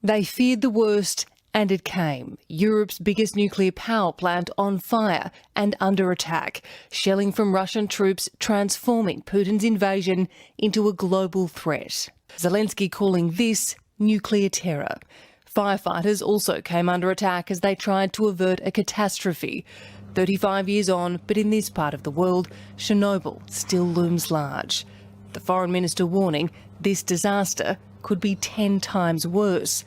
They feared the worst, and it came. Europe's biggest nuclear power plant on fire and under attack, shelling from Russian troops transforming Putin's invasion into a global threat. Zelensky calling this nuclear terror. Firefighters also came under attack as they tried to avert a catastrophe. 35 years on, but in this part of the world, Chernobyl still looms large. The Foreign Minister warning this disaster could be 10 times worse.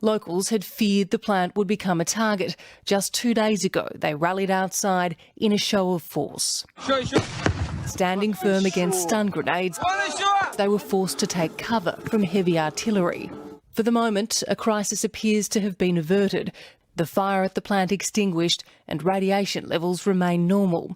Locals had feared the plant would become a target. Just 2 days ago, they rallied outside in a show of force. Standing firm against stun grenades, they were forced to take cover from heavy artillery. For the moment, a crisis appears to have been averted. The fire at the plant extinguished and radiation levels remain normal.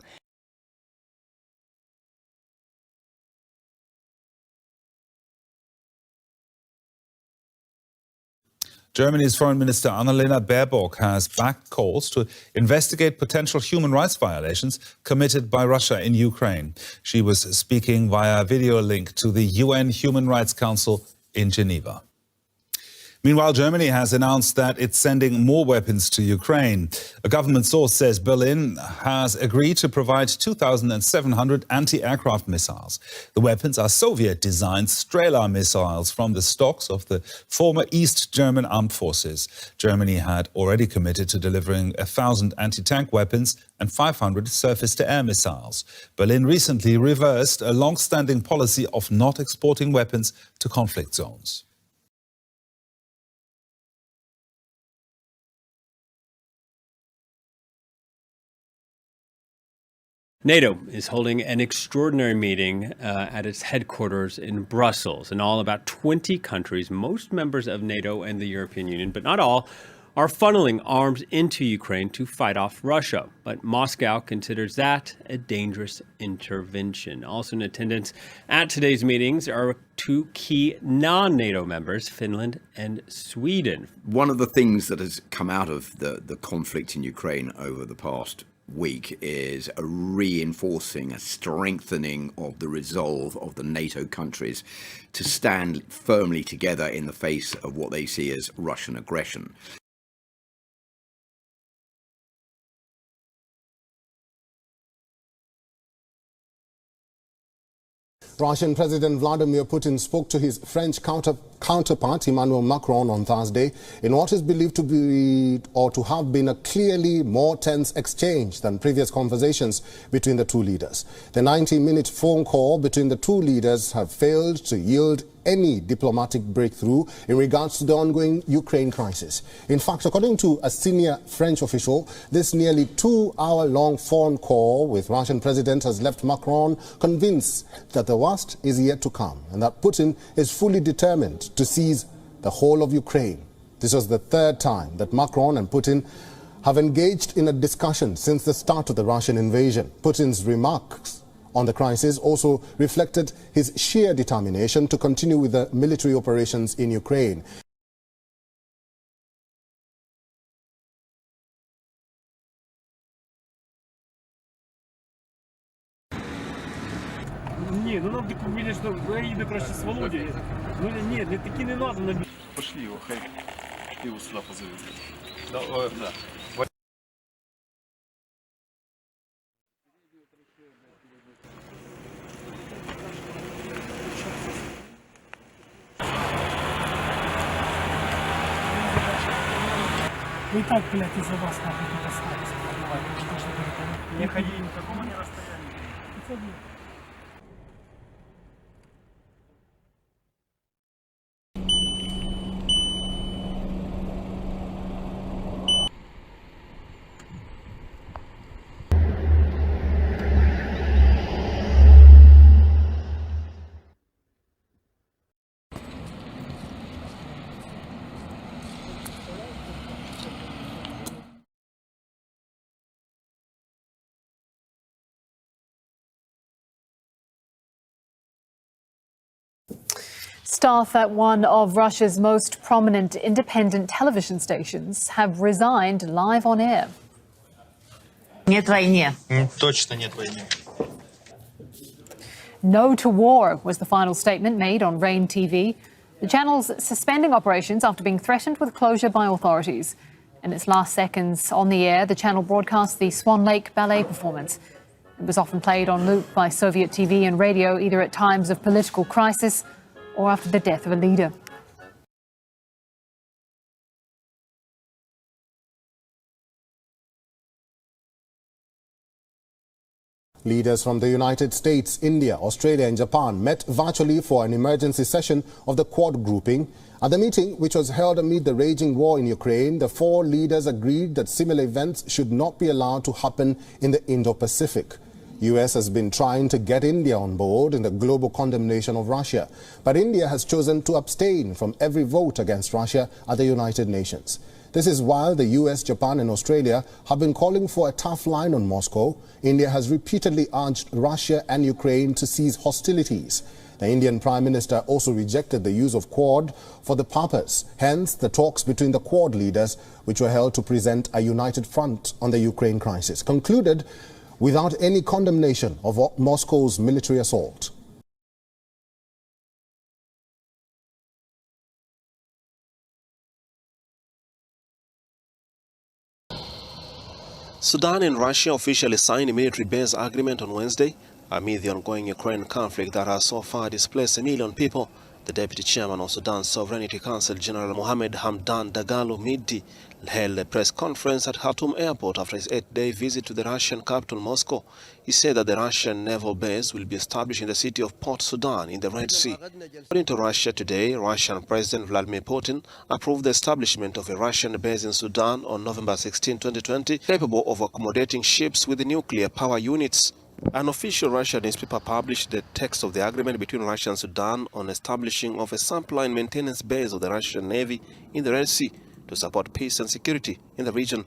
Germany's Foreign Minister Annalena Baerbock has backed calls to investigate potential human rights violations committed by Russia in Ukraine. She was speaking via video link to the UN Human Rights Council in Geneva. Meanwhile, Germany has announced that it's sending more weapons to Ukraine. A government source says Berlin has agreed to provide 2,700 anti-aircraft missiles. The weapons are Soviet-designed Strela missiles from the stocks of the former East German armed forces. Germany had already committed to delivering 1,000 anti-tank weapons and 500 surface-to-air missiles. Berlin recently reversed a long-standing policy of not exporting weapons to conflict zones. NATO is holding an extraordinary meeting at its headquarters in Brussels. In all, about 20 countries, most members of NATO and the European Union, but not all, are funneling arms into Ukraine to fight off Russia. But Moscow considers that a dangerous intervention. Also in attendance at today's meetings are two key non-NATO members, Finland and Sweden. One of the things that has come out of the conflict in Ukraine over the past week is a reinforcing, a strengthening of the resolve of the NATO countries to stand firmly together in the face of what they see as Russian aggression. Russian President Vladimir Putin spoke to his French counterpart Emmanuel Macron on Thursday in what is believed to be or to have been a clearly more tense exchange than previous conversations between the two leaders. The 90-minute phone call between the two leaders have failed to yield any diplomatic breakthrough in regards to the ongoing Ukraine crisis. In fact, according to a senior French official, this nearly 2-hour-long phone call with Russian president has left Macron convinced that the worst is yet to come and that Putin is fully determined to seize the whole of Ukraine. This was the third time that Macron and Putin have engaged in a discussion since the start of the Russian invasion. Putin's remarks on the crisis also reflected his sheer determination to continue with the military operations in Ukraine. Ні, ну нам видно, що поїде краще з Володією. Ну ні, не такі не надо. Пошли його, хай його сюди позовуть. Да. Вы и так, блядь, из-за вас нахуй тут остались. Не ходи ни в каком не расстоянии. Staff at one of Russia's most prominent independent television stations have resigned live on air. Нет войне. Точно нет войны. No to war was the final statement made on RAIN TV. The channel's suspending operations after being threatened with closure by authorities. In its last seconds on the air, the channel broadcast the Swan Lake ballet performance. It was often played on loop by Soviet TV and radio, either at times of political crisis or after the death of a leader. Leaders from the United States, India, Australia and Japan met virtually for an emergency session of the Quad grouping. At the meeting, which was held amid the raging war in Ukraine, the four leaders agreed that similar events should not be allowed to happen in the Indo-Pacific. US has been trying to get India on board in the global condemnation of Russia, but India has chosen to abstain from every vote against Russia at the United Nations. This is while the US, Japan and Australia have been calling for a tough line on Moscow. India has repeatedly urged Russia and Ukraine to cease hostilities. The Indian Prime Minister also rejected the use of Quad for the purpose. Hence, the talks between the Quad leaders, which were held to present a united front on the Ukraine crisis, concluded without any condemnation of Moscow's military assault. Sudan and Russia officially signed a military base agreement on Wednesday amid the ongoing Ukraine conflict that has so far displaced 1 million people. The deputy chairman of Sudan's Sovereignty Council, General Mohammed Hamdan Dagalo Midi, held a press conference at Khartoum airport after his 8-day visit to the Russian capital, Moscow. He said that the Russian naval base will be established in the city of Port Sudan in the Red Sea. According to Russia Today, Russian President Vladimir Putin approved the establishment of a Russian base in Sudan on November 16, 2020, capable of accommodating ships with nuclear power units. An official Russian newspaper published the text of the agreement between Russia and Sudan on establishing of a supply and maintenance base of the Russian Navy in the Red Sea to support peace and security in the region.